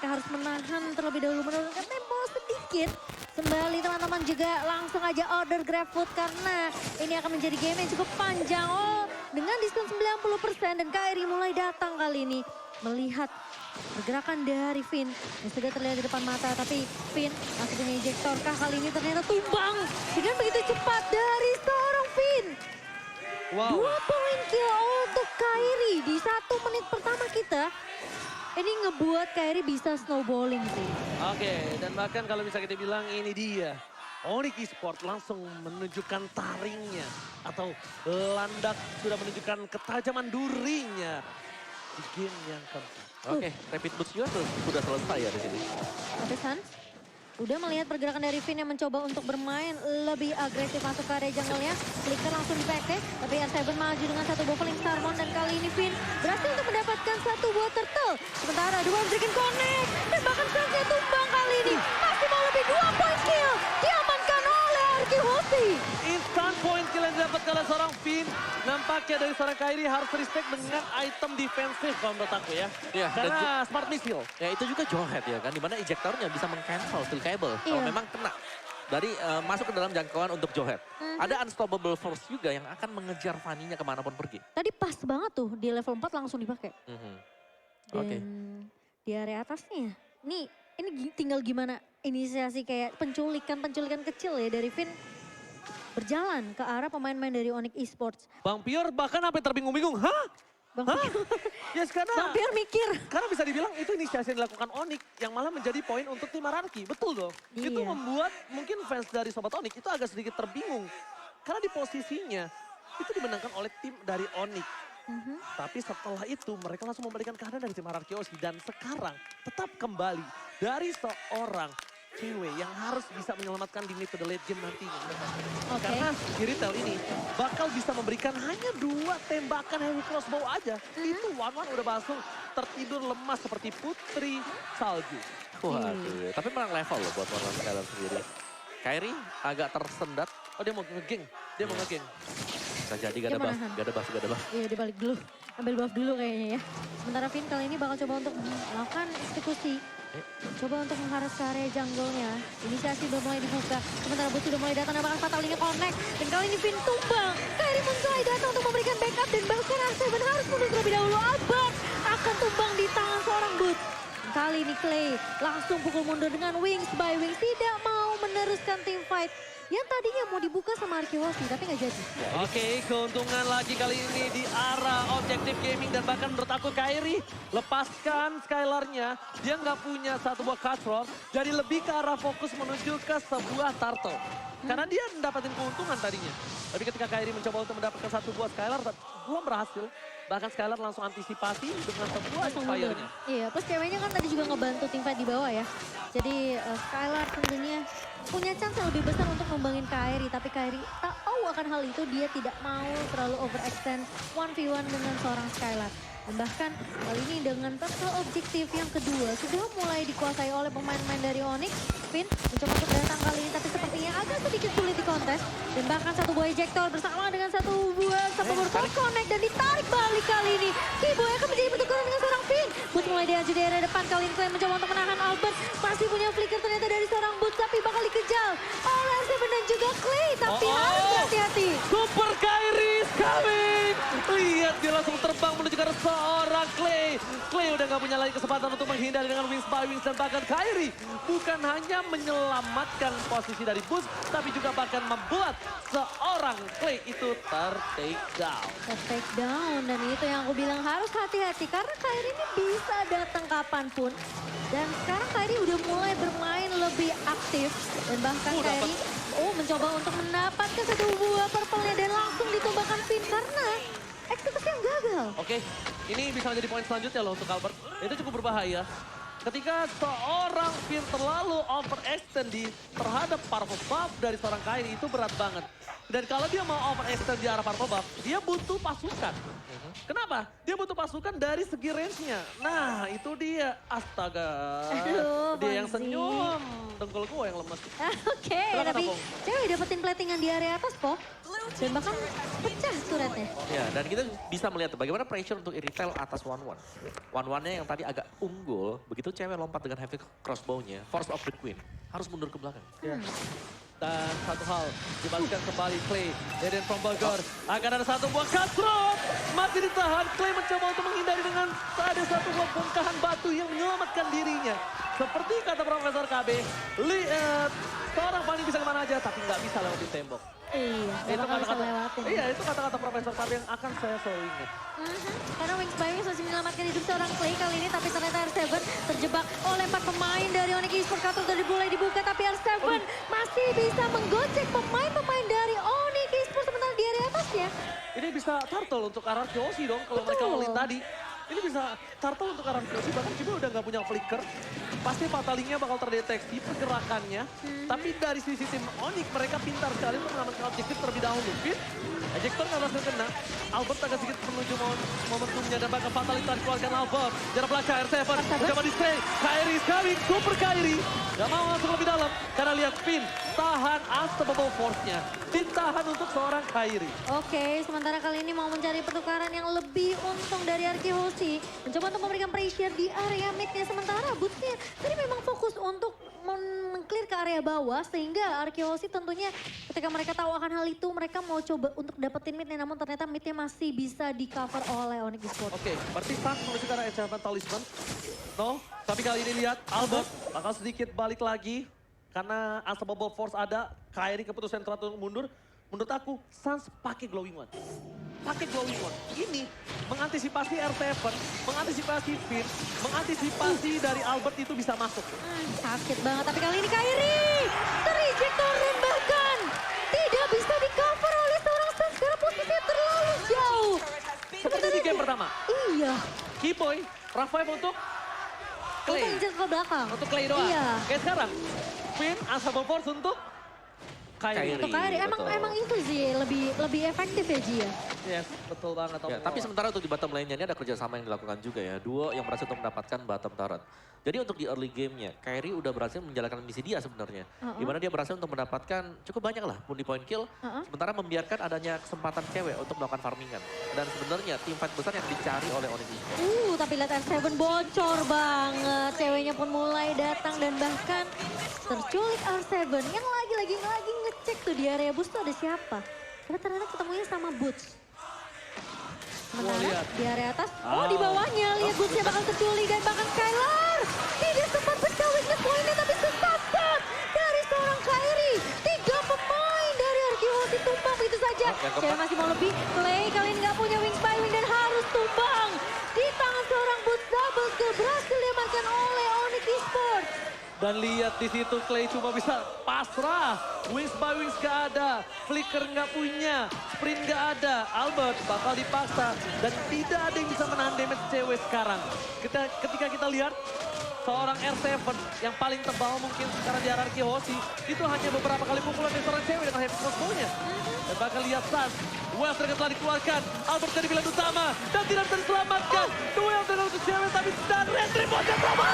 mereka harus menahan terlebih dahulu, menurunkan tempo sedikit. Kembali teman-teman juga langsung aja order GrabFood karena ini akan menjadi game yang cukup panjang. Oh, dengan diskon 90% dan Kairi mulai datang kali ini. Melihat pergerakan dari Finn yang sudah terlihat di depan mata. Tapi Finn masih punya ejector kah kali ini ternyata tumbang dengan begitu cepat dari seorang Finn. Wow. 2 poin kill untuk Kairi di 1 menit pertama kita. Ini ngebuat Kairi bisa snowballing sih. Oke, dan bahkan kalau bisa kita bilang ini dia. Onyx Esports langsung menunjukkan taringnya. Atau landak sudah menunjukkan ketajaman durinya. Di game yang keempat. Oke, Rapid Boost juga sudah selesai ya di sini. Tapi Sans udah melihat pergerakan dari Finn yang mencoba untuk bermain lebih agresif masuk ke area jungle-nya. Flicker langsung di PK, tapi R7 maju dengan satu Boveling Starmon dan kali ini Finn berhasil untuk mendapatkan satu buah turtle. Sementara dua Breaking Connect dan bahkan Sansnya tumbang kali ini. Masih mau lebih 2 point kill diamankan oleh Arki Hoshi. Instant point kill yang didapat oleh seorang Finn. Nampaknya dari seorang Kairi harus respect dengan item defensif kalau menurut aku ya. Iya, Karena smart missile. Ya itu juga Jawhead ya kan, dimana ejectornya bisa meng-cancel steel cable. Kalau Iya. memang kena dari masuk ke dalam jangkauan untuk Jawhead. Ada unstoppable force juga yang akan mengejar Fanny-nya kemanapun pergi. Tadi pas banget tuh di level 4 langsung dipakai. Mhm. Dan Oke. di area atasnya, nih ini tinggal gimana inisiasi kayak penculikan kecil ya dari Finn berjalan ke arah pemain-pemain dari Onyx Esports. Bang Pior bahkan sampai terbingung-bingung. Hah? Bang Hah? Pior, Yes, karena Bang Pior mikir. Karena bisa dibilang itu inisiasi yang dilakukan Onyx yang malah menjadi poin untuk tim Ararki. Betul dong. Itu Iya. membuat mungkin fans dari Sobat Onyx itu agak sedikit terbingung. Karena di posisinya itu dimenangkan oleh tim dari Onyx. Tapi setelah itu mereka langsung memberikan keadaan dari tim Ararki Oshi. Dan sekarang tetap kembali dari seorang cewek yang harus bisa menyelamatkan di mid to the late game nantinya. Oke. Karena di retail ini bakal bisa memberikan hanya 2 tembakan heavy crossbow aja. Itu one udah langsung tertidur lemas seperti putri salju. Waduh, tapi menang level loh buat Warland Skylar sendiri. Kairi agak tersendat. Oh dia mau ngegeng, dia mau ngegeng. Bisa jadi gak Dia ada buff, menahan. gak ada buff, gak ada buff. Iya dibalik dulu, ambil buff dulu kayaknya ya. Sementara Finn kali ini bakal coba untuk melakukan eksekusi. Coba untuk mengharus ke area jungle-nya. Inisiasi udah mulai dibuka. Sementara Boots sudah mulai datang dan bahkan fatal ini connect. Dan kali ini Finn tumbang. Kairi Munsai datang untuk memberikan backup dan bahkan R7 harus mundur terlebih dahulu. Albert akan tumbang di tangan seorang Boots. Kali ini Clay langsung pukul mundur dengan Wings by Wings. Tidak mau meneruskan team fight. Yang tadinya mau dibuka sama Arki Hoshi tapi nggak jadi. Oke, keuntungan lagi kali ini di arah Objective Gaming dan bahkan menurut aku Kairi lepaskan Skylarnya. Dia nggak punya satu buah cutthroat, jadi lebih ke arah fokus menuju ke sebuah turtle. Karena dia mendapatkan keuntungan tadinya. Tapi ketika Kairi mencoba untuk mendapatkan satu buah Skylar, belum berhasil. Bahkan Skylar langsung antisipasi dengan sebuah Langsung mundur. fire-nya. Iya, plus ceweknya kan tadi juga ngebantu tim fight di bawah ya. Jadi Skylar tentunya punya chance yang lebih besar untuk ngembangin Kairi. Tapi Kairi tahu akan hal itu, dia tidak mau terlalu overextend 1v1 dengan seorang Skylar. Dan bahkan kali ini dengan personal objektif yang kedua sudah mulai dikuasai oleh pemain-pemain dari Onyx. Finn mencoba untuk datang kali ini tapi sepertinya agak sedikit sulit di kontes. Dan bahkan satu buah ejector bersama dengan satu buah connect dan ditarik balik kali ini. Kiboy akan menjadi pertukaran dengan seorang Finn. Boots mulai diaju di area depan, kali ini Clay mencoba untuk menahan Albert. Masih punya flicker ternyata dari seorang Boots tapi bakal dikejar oleh R7 dan juga Clay. Tapi harus berhati-hati. Super Kairi is coming. Lihat dia langsung terbang menuju ke arah seorang Clay. Clay udah gak punya lagi kesempatan untuk menghindari dengan Wings by Wings. Dan bahkan Kairi bukan hanya menyelamatkan posisi dari Boost, tapi juga bahkan membuat seorang Clay itu take down. Take down dan itu yang aku bilang harus hati-hati karena Kairi ini bisa datang kapanpun. Dan sekarang Kairi udah mulai bermain lebih aktif dan bahkan Kairi mencoba untuk mendapatkan satu buah purple-nya dan langsung ditumbangkan Finn karena eksekusi yang gagal. Oke, ini bisa menjadi poin selanjutnya loh untuk Albert. Itu cukup berbahaya. Ketika seorang Finn terlalu overextend terhadap powerful buff dari seorang Kairi itu berat banget. Dan kalau dia mau overextend di arah Purple Buff, dia butuh pasukan. Kenapa? Dia butuh pasukan dari segi range-nya. Nah, itu dia. Astaga. Aduh, Dia yang Fonzie. senyum. Dengkul gue yang lemes. Oke, Silakan, tapi Opung. cewek dapetin platingan di area atas, Po. Dan bahkan pecah turretnya. Ya, dan kita bisa melihat bagaimana pressure untuk Irithel atas 1-1. 1-1-nya yang tadi agak unggul, begitu cewek lompat dengan heavy crossbow-nya, Force of the Queen, harus mundur ke belakang. Ya. Dan satu hal, dibalikkan kembali Clay. Eden from Bogor. Akan ada satu buah cutthroat. Masih ditahan. Clay mencoba untuk menghindari dengan ada satu buah bongkahan batu yang menyelamatkan dirinya. Seperti kata Profesor KB, lihat seorang Fanny bisa kemana aja, tapi nggak bisa lewatin tembok. Iya, gak bakal bisa lewatin. Iya, itu kata-kata Profesor KB yang akan saya selalu ingat. Karena Wings by Wings masih menyelamatkan hidup seorang Clay kali ini, tapi ternyata R7 terjebak oleh 4 pemain dari Onyx Esports. Kartu tadi mulai dibuka, tapi R7 masih bisa menggocek pemain-pemain dari Onyx Esports sementara di area atasnya. Ini bisa turtle untuk arah Kyoshi dong kalau mereka Betul. all-in tadi. Ini bisa turtle untuk arah Kyoshi, bahkan juga udah nggak punya flicker. Pasti fatalingnya bakal terdeteksi pergerakannya. Tapi dari sisi tim Onyx mereka pintar sekali untuk mengamankan objektif terlebih dahulu. Fit, ejector nggak berhasil kena. Albert agak sedikit menuju momentumnya dan bahkan fatalitas dikeluarkan Albert. Jarak belakang R7, mencoba display. Kairi is coming, super Kairi. Gak mau masuk lebih dalam karena lihat Finn tahan unstoppable force-nya. Ditahan untuk seorang Kairi. Oke, sementara kali ini mau mencari pertukaran yang lebih untung dari Arkehoshi. Mencoba untuk memberikan pressure di area mid-nya. Sementara Boots-nya tadi memang fokus untuk meng-clear ke area bawah. Sehingga Arkehoshi tentunya ketika mereka tahu akan hal itu, mereka mau coba untuk dapetin mid-nya. Namun ternyata mid-nya masih bisa di-cover oleh Onyx Esports. Oke, berarti Sans menuju ke arah Enchantment Talisman. No, tapi kali ini lihat Albert bakal sedikit balik lagi. Karena Unstoppable Force ada, Kairi keputusan teratur mundur. Menurut aku, Sans pakai Glowing One. Pakai Glowing One. Ini mengantisipasi R7, mengantisipasi Finn, mengantisipasi dari Albert itu bisa masuk. Sakit banget, tapi kali ini Kairi terejector dan bahkan tidak bisa di-cover oleh seorang Sans karena posisinya terlalu jauh. Seperti di game pertama. Iya, Keyboy, Rafael untuk untuk Clay. injek ke belakang. Untuk Clay doang. Iya. Kayak sekarang, Finn, Unstoppable Force untuk Kairi. Untuk Kairi, betul. emang itu sih lebih efektif ya Ji ya. Yes, betul banget. Ya, tapi sementara untuk di bottom lane-nya ini ada kerjasama yang dilakukan juga ya. Duo yang berhasil untuk mendapatkan bottom turret. Jadi untuk di early game-nya, Kairi udah berhasil menjalankan misi dia sebenarnya. Di mana dia berhasil untuk mendapatkan cukup banyak lah pundi point kill. Sementara membiarkan adanya kesempatan cewek untuk melakukan farmingan. Dan sebenarnya tim fight besar yang dicari oleh Onyx Esports. Tapi lihat R7 bocor banget. Ceweknya pun mulai datang dan bahkan terculik R7 yang lagi ngecek tuh di area boost tuh ada siapa. Karena ternyata ketemunya sama Boots. Sementara lihat. di area atas, di bawahnya lihat Bootsnya bakal terculik dan bahkan Skylar tidak sempat pecah weakness point-nya tapi sesat dari seorang Kairi. 3 pemain dari Arkehoshi tumbang begitu saja. yang keempat. Cewek masih mau lebih, Clay kali ini nggak punya wings by wing dan harus tumbang. Di tangan seorang Boots double kill berhasil diamankan oleh Onyx Esports. Dan lihat di situ Clay cuma bisa pasrah. Wings by Wings gak ada. Flicker gak punya. Sprint gak ada. Albert bakal dipaksa. Dan tidak ada yang bisa menahan damage cewek sekarang. Ketika kita lihat seorang R7 yang paling tebal mungkin sekarang di Arkehoshi. Itu hanya beberapa kali pukulan dari seorang cewek dengan heavy crossbow-nya. Dan bakal lihat Sans. Duel terdekat telah dikeluarkan. Albert jadi pilihan utama. Dan tidak bisa diselamatkan. Duel terdekat untuk cewek tapi dan retribusi sama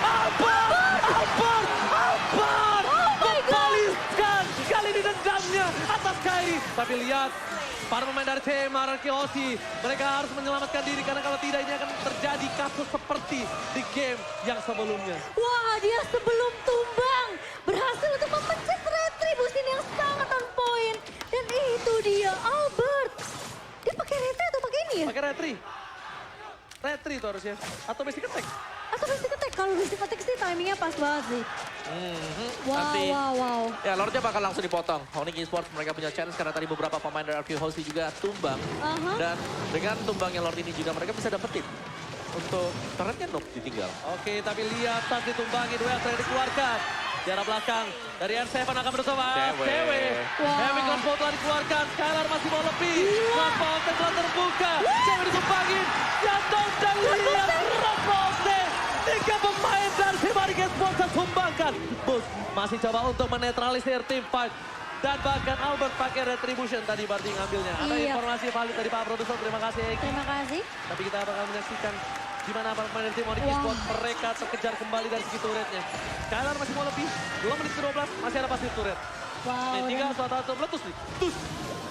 Albert! Membaliskan kali ini dendamnya atas Kairi. Tapi lihat para pemain dari tim Arkehoshi. Mereka harus menyelamatkan diri karena kalau tidak ini akan terjadi kasus seperti di game yang sebelumnya. Dia sebelum tumbang berhasil untuk memencet retribusin yang sangat on point. Dan itu dia Albert. Dia pakai retri atau pakai ini ya? Pakai retri itu harusnya. Atau basic attack. Atau basic attack? Kalau basic attack sih timingnya pas banget sih. Nanti- Wow. Ya, Lordnya bakal langsung dipotong. Onyx Esports mereka punya chance karena tadi beberapa pemain dari Arkehoshi juga tumbang. Dan dengan tumbangnya Lord ini juga mereka bisa dapetin. Untuk turretnya Noob ditinggal. Oke, tapi lihat saat ditumbangi duel terakhir dikeluarkan. Jarak belakang dari R7 akan bersama cewek. Heavy crossbow telah dikeluarkan. Skylar masih mau lebih. Crossbow telah terbuka. Cewek ditumbangin. Jatuh dan lihat crossbow. 3 pemain dari tim Onyx Esports tertumbangkan. Bus masih coba untuk menetralisir tim fight. Dan bahkan Albert pakai retribution tadi berarti ngambilnya. Ada Iya. informasi valid dari Pak Produser, terima kasih Eki. Terima kasih. Tapi kita bakal menyaksikan di mana para pemain dari tim Onyx Wah. Esports mereka terkejar kembali dari segi turretnya. Skylar masih mau lebih, 2 menit ke-12 masih ada pasti turret. Wow. Nih, 3, dan- 1, meletus nih. Tus.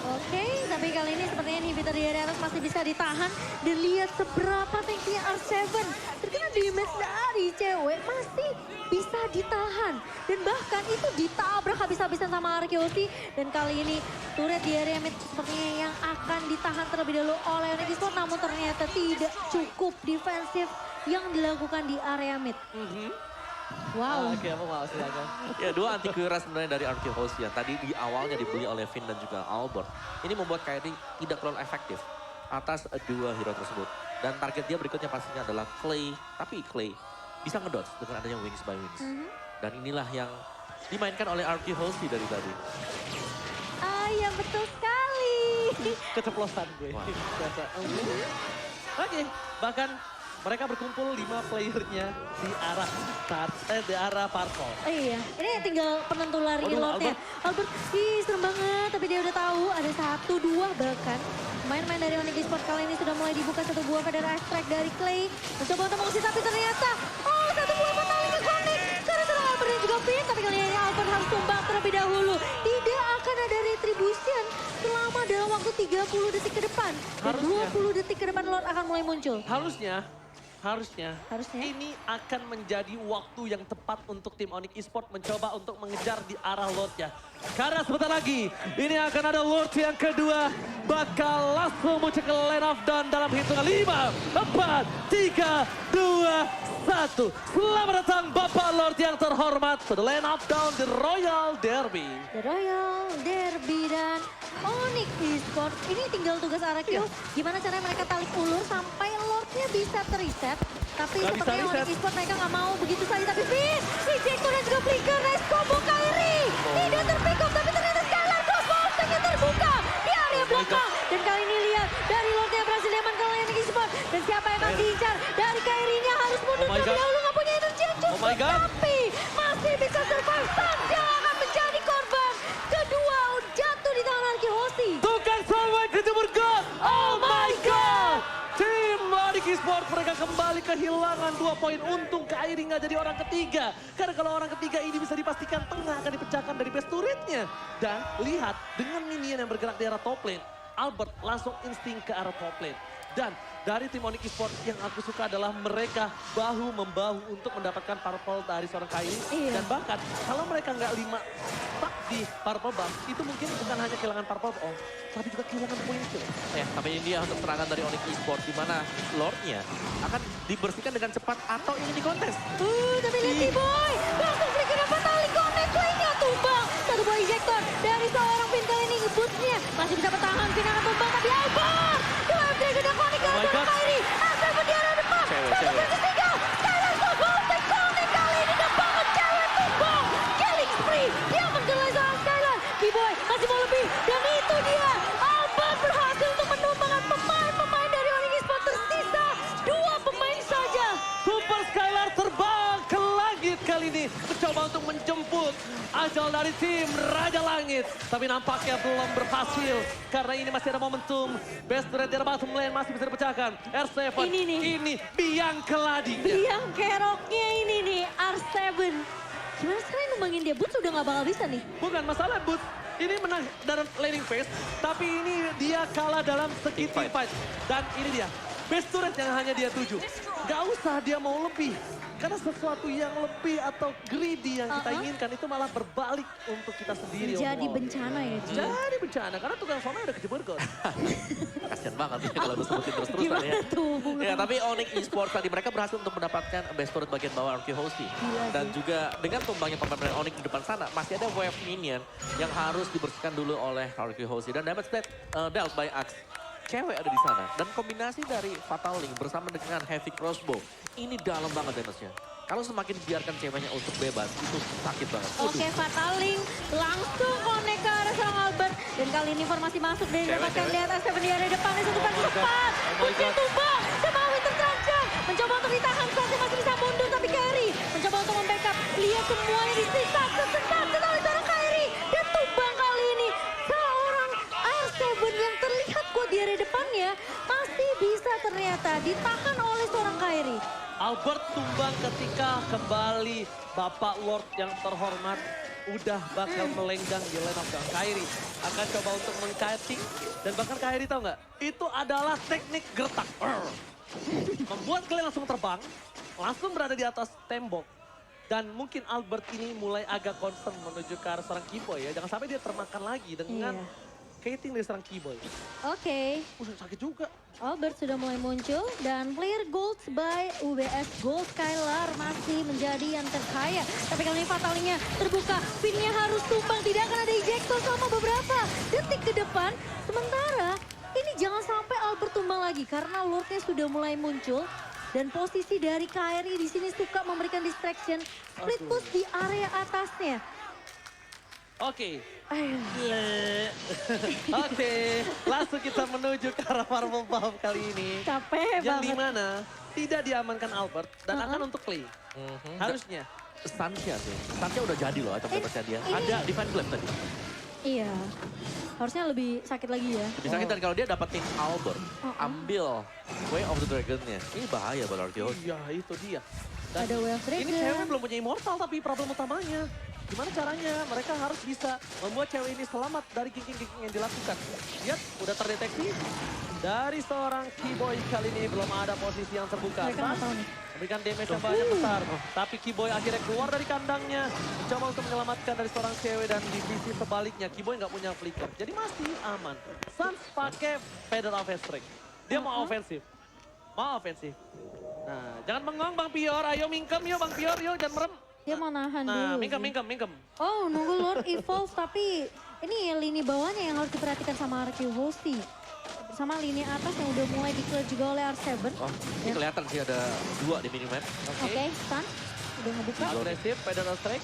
Oke, tapi kali ini sepertinya inhibitor di area atas masih bisa ditahan. Dan lihat seberapa tanknya R7. Terkena damage dari cewek masih bisa ditahan. Dan bahkan itu ditabrak habis-habisan sama Arkeosi. Dan kali ini turret di area mid sepertinya yang akan ditahan terlebih dahulu oleh Onyx Esports. Namun ternyata tidak cukup defensif yang dilakukan di area mid. Wow. Oke, apa mau silakan. Ya, 2 anti Kyra sebenarnya dari RQ Host yang tadi di awalnya dibeli oleh Finn dan juga Albert. Ini membuat Kairi tidak terlalu efektif atas 2 hero tersebut. Dan target dia berikutnya pastinya adalah Clay. Tapi Clay bisa ngedodge dengan adanya Wings by Wings. Dan inilah yang dimainkan oleh RQ Host dari tadi. Ah, ya betul sekali. Keceplosan gue. Wah. Biasa. Oke, bahkan mereka berkumpul 5 playernya di arah di arah Parpol. Iya, ini tinggal penentu lari Waduh, lordnya. Albert, ih serem banget. Tapi dia udah tahu ada 1, 2 bahkan. Main-main dari Onyx Esports kali ini sudah mulai dibuka 1 buah Feather Extract dari Clay. Mencoba untuk mengusir tapi ternyata, oh 1 buah Fatality connect. Karena serang Albert dan juga Finn. Tapi kali ini Albert harus tumbang terlebih dahulu. Tidak akan ada retribution selama dalam waktu 30 detik ke depan. Dan Harusnya. 20 detik ke depan Lord akan mulai muncul. Harusnya Harusnya. ini akan menjadi waktu yang tepat untuk tim Onyx Esports mencoba untuk mengejar di arah Lordnya. Karena sebentar lagi ini akan ada Lord yang kedua bakal langsung muncul ke lane of down dalam hitungan 5, 4, 3, 2, 1. Selamat datang Bapak Lord yang terhormat to the lane of down the Royal Derby. The Royal Derby dan Onyx Esports. Ini tinggal tugas Arakio. Gimana caranya mereka tarik ulur sampai Lordnya bisa terreset. Tapi Nggak bisa sepertinya reset. Onyx Esports mereka nggak mau begitu saja. Tapi Finn, Ejector dan juga Flicker, nice combo Kairi. Tidak terpick up tapi ternyata Skylar crossbow yang terbuka di area belakang. Dan kali ini lihat dari Lordnya berhasil diamankan oleh Onyx Esports. Dan siapa yang akan diincar dari Kairinya harus mundur Oh my terlebih God. dahulu. Nggak punya energi yang cukup. Oh my God. Tapi masih bisa survive. Saja akan menjadi korban. Kedua jatuh di tangan Arki Hosti. Tukang sampai kejemur God. Oh my God. Tim Onyx Esports mereka kembali kehilangan 2 poin. Untung Kairi nggak jadi orang ketiga. Karena kalau orang ketiga ini bisa dipastikan tengah akan dipecahkan dari base turretnya. Dan lihat dengan minion yang bergerak di arah top lane. Albert langsung insting ke arah top lane. Dan dari tim Onyx Esports yang aku suka adalah mereka bahu-membahu untuk mendapatkan purple dari seorang Kairi. Iya. Dan bahkan kalau mereka nggak 5 stuck di purple buff, itu mungkin bukan hanya kehilangan purple buff, tapi juga kehilangan poin kill. Ya, tapi ini dia untuk serangan dari Onyx Esports di mana Lordnya akan dibersihkan dengan cepat atau ingin dikontes. Tapi lihat T-Boy. Langsung Flicker dapat tali connect. Playnya tumbang. 1 buah ejector dari seorang Finn kali ini. Bootnya masih bisa bertahan. Finn akan tumbang tapi Albert. 2 Dragon dan Connect Oh my dari God. Kairi. Asal di arah depan. Cewek, 1 cewek. versus 3. Skylar Global take connect kali ini. Dan banget cewek tumbang. Killing spree. Dia menjelai seorang Skylar. T-Boy masih mau lebih. Dan itu dia. Albert berhasil untuk menumbangkan pemain-pemain dari Onyx Esports. Tersisa 2 pemain saja. Super Skylar terbang ke langit kali ini. Mencoba untuk menjemput ajal dari tim Raja Langit. Tapi nampaknya belum berhasil. Karena ini masih ada momentum. Best turret di bottom lane masih bisa dipecahkan. R7 Ini nih. ini biang keladinya. Yang keroknya ini nih, R7. Gimana sekarang numbangin dia? Boots udah gak bakal bisa nih. Bukan masalah Boots. Ini menang dalam laning phase. Tapi ini dia kalah dalam segi team fight. Dan ini dia. Best turret yang hanya dia tuju. Gak usah dia mau lebih. Karena sesuatu yang lebih atau greedy yang kita inginkan itu malah berbalik untuk kita sendiri. Jadi overall. bencana ya. Ji. Jadi bencana. Karena tukang somai udah kejebur God. Kasian banget ya kalau gue sebutin terus-terusan ya. Gimana tuh? Ya, tapi Onyx Esports tadi mereka berhasil untuk mendapatkan best turret bagian bawah RQ Hosti. Gila Dan sih. juga dengan tumbangnya pemain Onyx di depan sana, masih ada wave minion yang harus dibersihkan dulu oleh RQ Hosti. Dan damage dealt by Axe. Cewek ada di sana. Dan kombinasi dari Fatal Link bersama dengan Heavy Crossbow. Ini dalam banget damage-nya. Kalau semakin biarkan ceweknya untuk bebas, itu sakit banget. Oke, Fataling langsung connect ke arah seorang Albert. Dan kali ini informasi masuk dari Cewek, dapatkan cewek. lihat S7 di area depan. Satu versus my God. 4. Oh my Bootsnya God. tumbang. Sama Winter terancam. Mencoba untuk ditahan. Sasha masih bisa mundur. Tapi Kairi mencoba untuk membackup. Lihat semuanya disisa. Sebentar. Setelah seorang Kairi. Dan tumbang kali masih bisa ternyata ditahan oleh seorang Kairi. Albert tumbang ketika kembali Bapak Lord yang terhormat udah bakal melenggang di lane of gang. Kairi akan coba untuk mengkiting dan bahkan Kairi tahu nggak? Itu adalah teknik gertak. Membuat kalian langsung terbang, langsung berada di atas tembok. Dan mungkin Albert ini mulai agak concern menuju ke arah seorang Keyboy ya. Jangan sampai dia termakan lagi dengan kiting dari seorang Keyboy. Oke. Sakit juga. Albert sudah mulai muncul dan player Gold by UBS Gold Skylar masih menjadi yang terkaya. Tapi kali ini fatalinya terbuka, pinnya harus tumbang, tidak akan ada ejector selama beberapa detik ke depan. Sementara ini jangan sampai Albert tumbang lagi karena Lordnya sudah mulai muncul. Dan posisi dari Kairi di sini suka memberikan distraction, split push di area atasnya. Oke. Oke, langsung kita menuju ke arah Marvel Puff kali ini. Capek Yang banget. dimana tidak diamankan Albert dan akan untuk Clay. Harusnya. Stansnya sih. Stansnya udah jadi loh item dapetnya dia. Ada Divine Glaive tadi. Iya, harusnya lebih sakit lagi ya. Bisa kita kalau dia dapetin Albert, ambil Way of the Dragon-nya. Ini bahaya buat Arkeon. Iya, itu dia. Dan Ada Way of Dragon. ini cewek belum punya immortal tapi problem utamanya. Gimana caranya? Mereka harus bisa membuat cewek ini selamat dari kinking-kinking yang dilakukan. Lihat, udah terdeteksi. Dari seorang Keyboy kali ini belum ada posisi yang terbuka. Mereka nggak tahu nih. Memberikan damage yang banyak besar. Tapi Keyboy akhirnya keluar dari kandangnya. Mencoba untuk menyelamatkan dari seorang cewek dan di sisi sebaliknya Keyboy nggak punya flicker. Jadi masih aman. Suns pakai Feather of Strike. Dia mau ofensif. Mau ofensif. Nah, jangan bengong Bang Pior. Ayo mingkem yuk Bang Pior. Yuk jangan merem. Dia mau nahan Nah, dulu. mingkem. Oh, nunggu Lord Evolve tapi ini lini bawahnya yang harus diperhatikan sama RQ Hosti. Sama lini atas yang udah mulai di-clear juga oleh R7. Oh, ini kelihatan sih ada 2 di minimap. Oke, stun. Udah ngebuka. Agresif, Feather of Strike.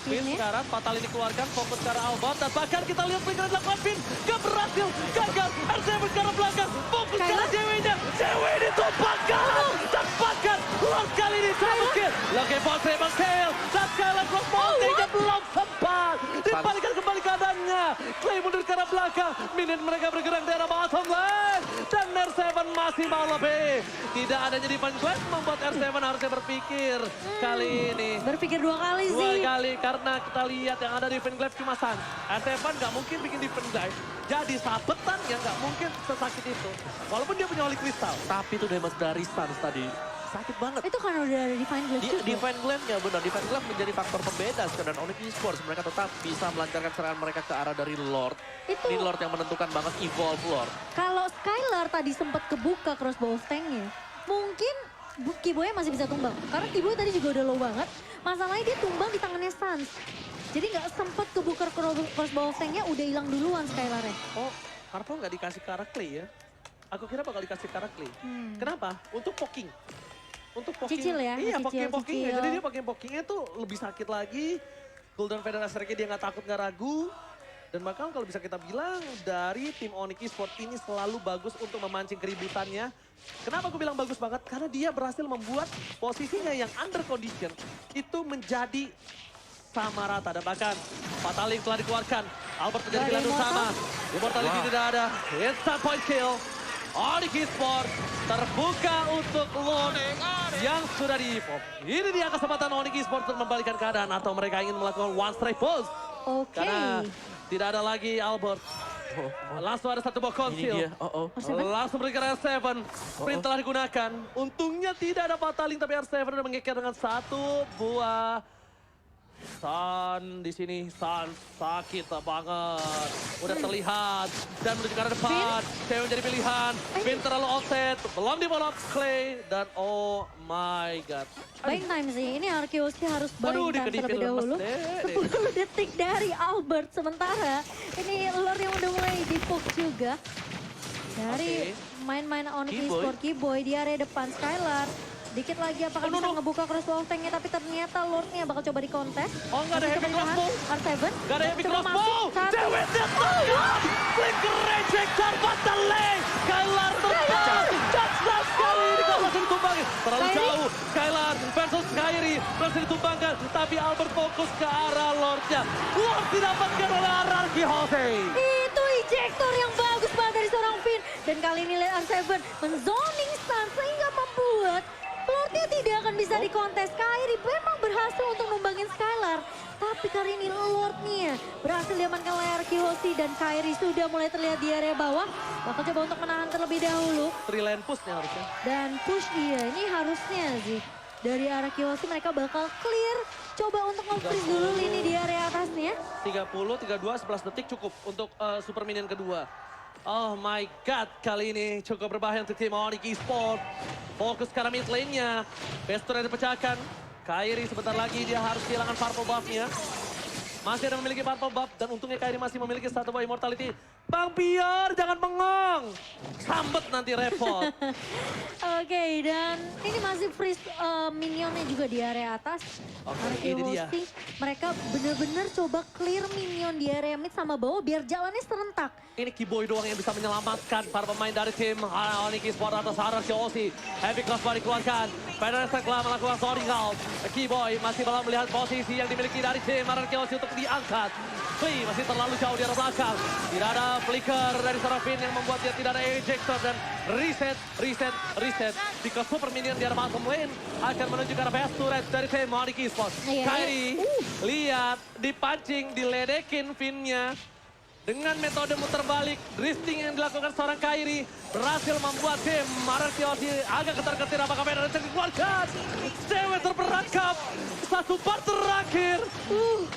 Pin Pinnya. sekarang, fatal ini keluarkan, fokus ke arah Albert. Dan bahkan kita lihat flicker dilakukan Pin. Gak berhasil, gagal. R7 ke arah belakang, fokus ke arah ceweknya. Cewek ini tumpahkan. Tempatkan, Lord kali ini double kill. Lagi ball Bang Kale. Dan Skylar cross voltage belum sempat. Dibalikan kembali keadaannya. Clay mundur ke arah belakang. Minion mereka bergerak di arah bottom lane. Dan R7 masih mau lebih. Tidak adanya Divine Glaive membuat R7 harusnya berpikir kali ini. Berpikir 2 kali Dua sih. kali karena kita lihat yang ada Divine Glaive cuma Sans. R7 nggak mungkin bikin Divine Glaive. Jadi sabetan yang nggak mungkin sesakit itu. Walaupun dia punya Holy Crystal. Tapi itu damage dari Stans tadi. Sakit banget. Itu kan udah ada Divine Glaive juga. Divine Glaive-nya benar. Divine Glaive menjadi faktor pembeda dan Onyx Esports. Mereka tetap bisa melancarkan serangan mereka ke arah dari Lord. Itu- Ini Lord yang menentukan banget evolve Lord. Kalau Skylar tadi sempat kebuka crossbow tanknya, mungkin Keyboy masih bisa tumbang. Karena Keyboy tadi juga udah low banget. Masalahnya dia tumbang di tangannya Sans. Jadi nggak sempat kebuka crossbow tanknya, udah hilang duluan Skylarnya. Oh, Purple nggak dikasih ke arah Clay ya? Aku kira bakal dikasih ke arah Clay. Kenapa? Untuk poking. Untuk poking. Cicil ya, Iya, cicil, poking-pokingnya. cicil. Jadi dia pokingnya tuh lebih sakit lagi. Golden Feather Strike dia nggak takut, nggak ragu. Dan bahkan kalau bisa kita bilang dari tim Onyx Esports ini selalu bagus untuk memancing keributannya. Kenapa aku bilang bagus banget? Karena dia berhasil membuat posisinya yang under condition itu menjadi sama rata. Dan bahkan Fatal Link telah dikeluarkan. Albert menjadi Dari pilihan Immortal. utama. Immortality tidak ada. Instant point kill. Onyx Esports terbuka untuk Lord yang sudah di-pop. Ini dia kesempatan Onyx Esports untuk membalikan keadaan atau mereka ingin melakukan one strike pulse. Oke. Karena tidak ada lagi Albert. Langsung ada satu buah Ini conceal. dia. Oh. Langsung berikan R7. Sprint telah digunakan. Untungnya tidak ada Fataling tapi R7 sudah mengeker dengan satu buah. San di sini, San sakit banget. Udah terlihat dan menuju ke arah depan. Cewek menjadi pilihan. Pin terlalu offset, belum di follow up Clay dan oh my god. Buying time sih, ini Arceus harus Aduh, buying time dikedipin terlebih lemes dahulu. deh. 10 detik dari Albert, sementara ini Lord yang udah mulai dipuk juga. Dari main-main Onyx Keyboy. Esports Keyboy di area depan Skylar. Dikit lagi apakah bisa ngebuka crossbow tanknya, tapi ternyata Lordnya bakal coba dikontes. Oh, nggak ada heavy crossbow. R7. Gak ada heavy Coba crossbow. masuk, satu. Cewek tertangkap. Flicker rejector Fataling. Skylar tertangkap. Touchdown sekali ini kalau masih ditumbangin. Terlalu Kairi. jauh. Skylar versus Kairi. Masih ditumbangkan. Tapi Albert fokus ke arah Lordnya. Lord didapatkan oleh Ararki Jose. Itu ejector yang bagus banget dari seorang Finn. Dan kali ini lihat R7 menzoning stun sehingga membuat Lordnya tidak akan bisa dikontes. Kairi memang berhasil untuk numbangin Skylar. Tapi kali ini Lordnya berhasil diamankan oleh Arkihosi dan Kairi sudah mulai terlihat di area bawah. Bakal coba untuk menahan terlebih dahulu. 3 lane push nih harusnya. Dan push ini harusnya sih. Dari Arkihosi mereka bakal clear. Coba untuk nge-freeze dulu lini di area atasnya. 30, 32, 11 detik cukup untuk super minion kedua. Oh my god, kali ini cukup berbahaya untuk tim Onyx Esports. Fokus ke arah mid lane-nya. Bestor yang dipecahkan. Kairi sebentar lagi dia harus kehilangan purple buff-nya. Masih ada memiliki purple buff dan untungnya Kairi masih memiliki satu buah immortality. Bang Pior, jangan bengong. Sambet nanti repot. Oke, dan ini masih freeze minionnya juga di area atas. Oke, ini dia. Mereka benar-benar coba clear minion di area mid sama bawah biar jalannya serentak. Ini Kiboy doang yang bisa menyelamatkan para pemain dari tim Onyx Esports atas Arkihosi. Heavy crossbar dikeluarkan. Federer telah melakukan soaring out. Kiboy masih belum melihat posisi yang dimiliki dari tim Arkihosi untuk diangkat. Klee masih terlalu jauh di arah belakang. Tidak ada flicker dari Serafin yang membuat dia tidak ada ejector dan reset. Jika super minion di arah bottom lane akan menuju ke arah best turret dari tim Onyx Esports. Kairi lihat dipancing, diledekin Finn-nya. Dengan metode muter balik, drifting yang dilakukan seorang Kairi berhasil membuat tim Arkihosi agak ketar-ketir. Apakah Federer yang dikeluarkan? Cewek terperangkap. Satu part terakhir.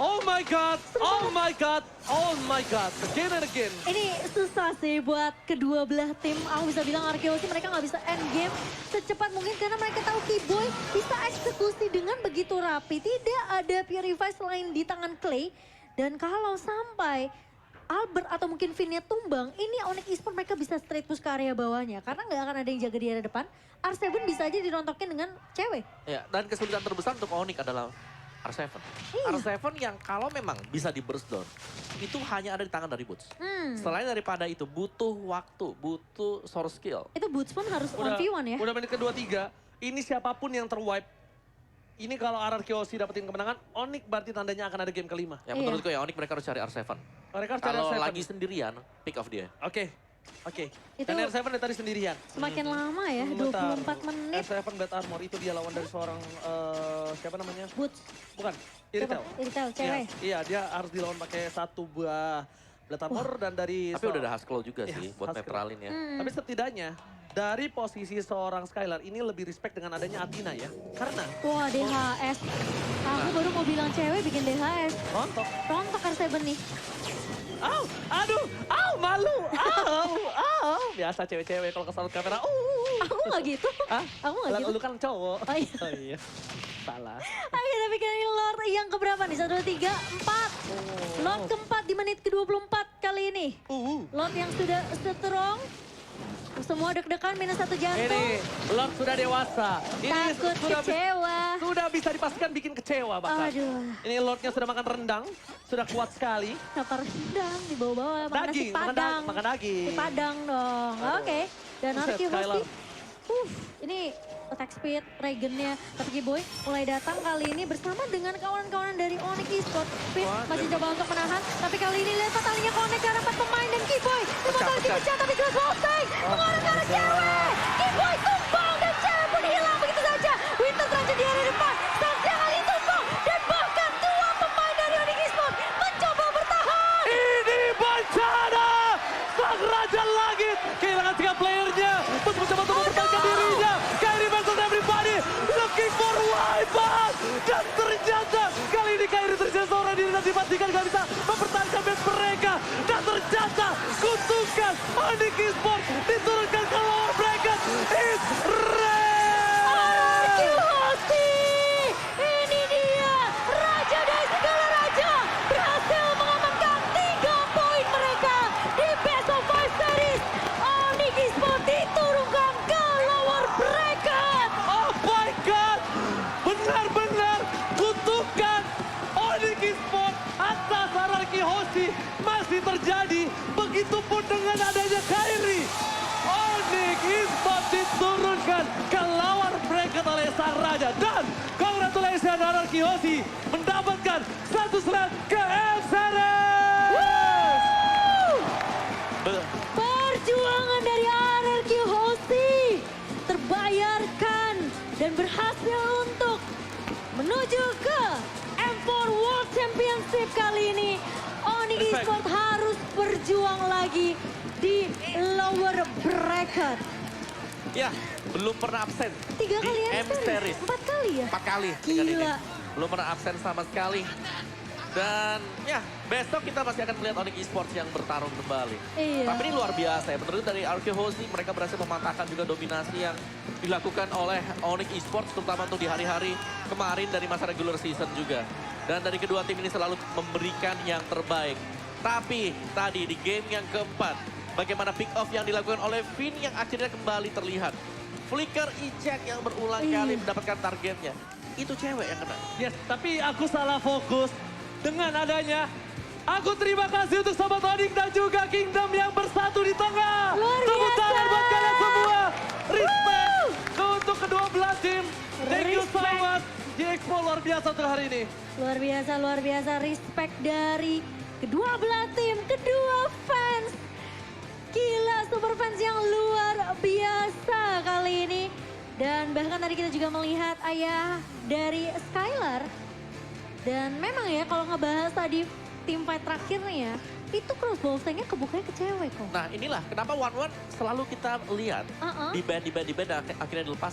Oh my god, oh my god, oh my god. Again and again. Ini susah sih buat kedua belah tim. Aku bisa bilang Arkihosi mereka nggak bisa end game secepat mungkin karena mereka tahu Kiboy bisa eksekusi dengan begitu rapi. Tidak ada Purify selain di tangan Clay. Dan kalau sampai Albert atau mungkin Finn-nya tumbang, ini Onyx Esports mereka bisa straight push ke area bawahnya. Karena nggak akan ada yang jaga di area depan. R7 bisa aja dirontokin dengan cewek. Ya, dan kesulitan terbesar untuk Onyx adalah R7. R7 yang kalau memang bisa di burst down, itu hanya ada di tangan dari Boots. Selain daripada itu, butuh waktu, butuh source skill. Itu Boots pun harus 1v1 ya. Udah menit ke-23, ini siapapun yang terwipe. Ini kalau Arkihosi dapetin kemenangan, Onyx berarti tandanya akan ada game kelima. Ya menurutku ya Onyx mereka harus cari R7. Mereka harus cari Kalau R7. lagi sendirian, pick off dia. Oke. Itu Dan R7 dari tadi sendirian. semakin lama ya, 24 menit. R7 Bad Armor itu dia lawan dari seorang, siapa namanya? Boots. Bukan, Iritel. Iritel, cewek. Iya, dia harus dilawan pakai satu buah Blade Armor dan dari... Tapi udah ada Haskell juga Iya, sih buat Haskell. netralin ya. Tapi setidaknya dari posisi seorang Skylar ini lebih respect dengan adanya Athena ya. Karena Wah, DHS. Aku baru mau bilang cewek bikin DHS. rontok. Rontok R7 nih. Aduh, malu. Biasa cewek-cewek kalau kesal kamera. Aku nggak gitu. Hah? Aku nggak gitu. Lu kan cowok. Oh iya. Oh iya. Salah. Oke, tapi kali ini Lord yang keberapa nih? 1, 2, 3, 4. Lord keempat di menit ke-24 kali ini. Lord yang sudah strong. Semua deg-degan minus 1 jantung. Ini Lord sudah dewasa. Ini Takut kecewa. Sudah bisa dipastikan bikin kecewa bahkan. Aduh. Ini Lordnya sudah makan rendang. Sudah kuat sekali. Kapar rendang di bawah-bawah. Makan nasi Daging, padang. makan daging. Nasi padang dong. Oke. Dan Buset, Arkihosi. Skylar. Ini attack speed, Regennya. Tapi Kiboy mulai datang kali ini bersama dengan kawan-kawan dari Onyx Esports. Finn masih coba untuk menahan. Tapi kali ini lihat fatalinya connect ke arah 4 pemain. Dan Kiboy immortality pecah tapi jelas wolfsang. Mengarah ke arah cewek. Kiboy tumbang dan cewek pun hilang begitu saja. Winter terancam di area depan. Sasha kali tumbang. Dan bahkan 2 pemain dari Onyx Esports mencoba bertahan. Ini bencana! Sang Raja Langit kehilangan 3 playernya. Terus mencoba untuk mempertahankan dirinya. Kairi versus everybody. Looking for wipeout. Dan ternyata kali ini Kairi terjadi seorang diri dan dipastikan gak bisa mempertahankan base mereka. Dan ternyata kutukan Onyx Esports diturunkan ke lower bracket. It's red! Arkihosi! Ini dia Raja dari segala raja berhasil mengamankan 3 poin mereka di Best of 5 Series. Onyx Esports diturunkan ke lower bracket. Oh my god! Benar-benar kutukan Onyx Esports atas Arkihosi masih terjadi. Begitupun dengan adanya Kairi. Onyx Esports diturunkan ke lower bracket oleh Sang Raja. Dan congratulations Arkihosi mendapatkan 1 slot ke M Series. Perjuangan dari ke M4 World Championship kali ini. Onyx Respect. Esports harus berjuang lagi di lower bracket. Ya, belum pernah absen 3 di kali M Series. 4 kali ya? 4 kali dengan ini. Gila. Belum pernah absen sama sekali. Dan ya, besok kita pasti akan melihat Onyx Esports yang bertarung kembali. Iya. Tapi ini luar biasa ya. Menurut dari RQ Hoshi, mereka berhasil mematahkan juga dominasi yang dilakukan oleh Onyx Esports, terutama untuk di hari-hari kemarin dari masa regular season juga. Dan dari kedua tim ini selalu memberikan yang terbaik. Tapi tadi di game yang keempat, bagaimana pick off yang dilakukan oleh Vin yang akhirnya kembali terlihat. Flicker eject yang berulang kali mendapatkan targetnya. Itu cewek yang kena. Yes, tapi aku salah fokus dengan adanya. Aku terima kasih untuk Sobat Onyx dan juga Kingdom yang bersatu di tengah. Luar Tepuk biasa. tangan buat kalian semua. Respect untuk kedua belah tim. Thank you so Respect. much. G-Expo luar biasa untuk hari ini. Luar biasa. Respect dari kedua belah tim, kedua fans. Gila, super fans yang luar biasa kali ini. Dan bahkan tadi kita juga melihat ayah dari Skylar. Dan memang ya kalau ngebahas tadi tim fight terakhir nih ya, itu crossbow nya kebukanya ke cewek kok. Nah inilah kenapa One selalu kita lihat Uh-uh. di band akhirnya dilepas